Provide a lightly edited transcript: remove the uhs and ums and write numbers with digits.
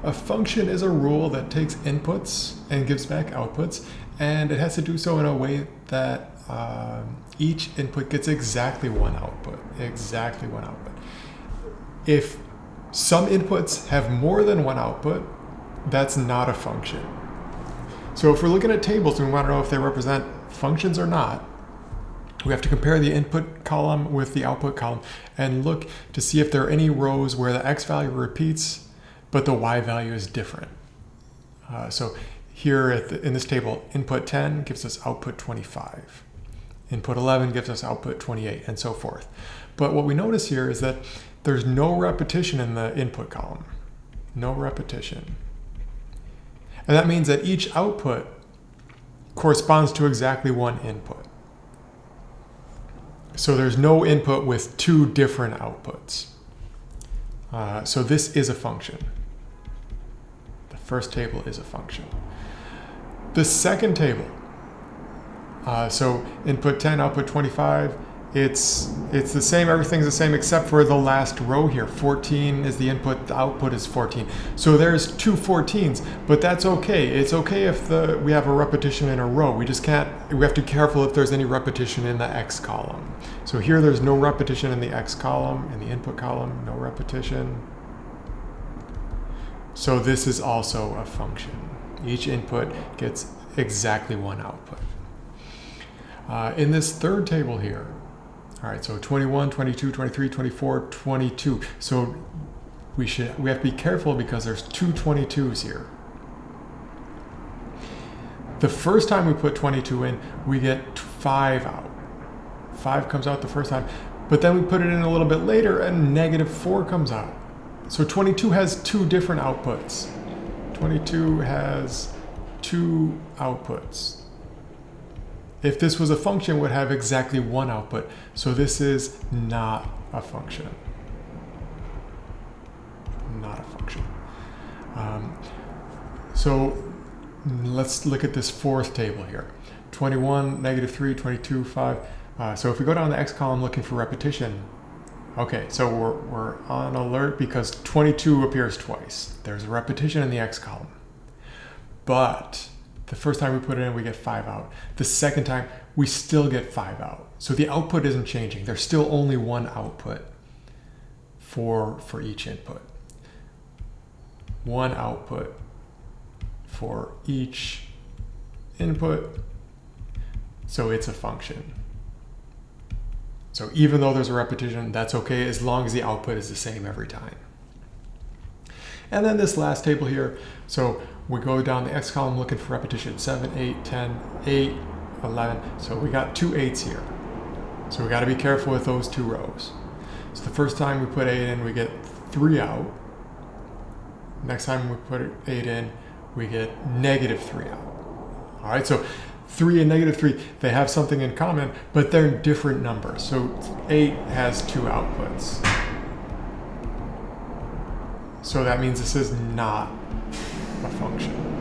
A function is a rule that takes inputs and gives back outputs, and it has to do so in a way that each input gets exactly one output. Exactly one output. If some inputs have more than one output, that's not a function. So if we're looking at tables and we want to know if they represent functions or not, we have to compare the input column with the output column and look to see if there are any rows where the x value repeats, but the y value is different. So here in this table, input 10 gives us output 25. Input 11 gives us output 28, and so forth. But what we notice here is that there's no repetition in the input column. No repetition. And that means that each output corresponds to exactly one input. So there's no input with two different outputs. So this is a function. The first table is a function. The second table, so input 10, output 25, it's the same, everything's the same except for the last row here. 14 is the input, the output is 14. So there's two 14s, but that's okay. It's okay if we have a repetition in a row. We just can't, we have to be careful if there's any repetition in the x column. So here there's no repetition in the x column, in the input column, no repetition. So this is also a function. Each input gets exactly one output. In this third table here, all right, so 21, 22, 23, 24, 22. So we have to be careful because there's two 22s here. The first time we put 22 in, we get 5 out. 5 comes out the first time, but then we put it in a little bit later and -4 comes out. So 22 has two different outputs. 22 has two outputs. If this was a function, it would have exactly one output. So this is not a function. Not a function. So let's look at this fourth table here. 21, -3, 22, 5. So if we go down the x column looking for repetition, okay, so we're on alert because 22 appears twice. There's a repetition in the x column. But the first time we put it in, we get 5 out. The second time, we still get 5 out. So the output isn't changing. There's still only one output for each input. One output for each input. So it's a function. So even though there's a repetition, that's okay as long as the output is the same every time. And then this last table here, so we go down the x column looking for repetition, 7, 8, 10, 8, 11. So we got two 8s here. So we got to be careful with those two rows. So the first time we put 8 in, we get 3 out. Next time we put 8 in, we get -3 out. All right, so 3 and -3, they have something in common, but they're different numbers. So 8 has two outputs. So that means this is not a function.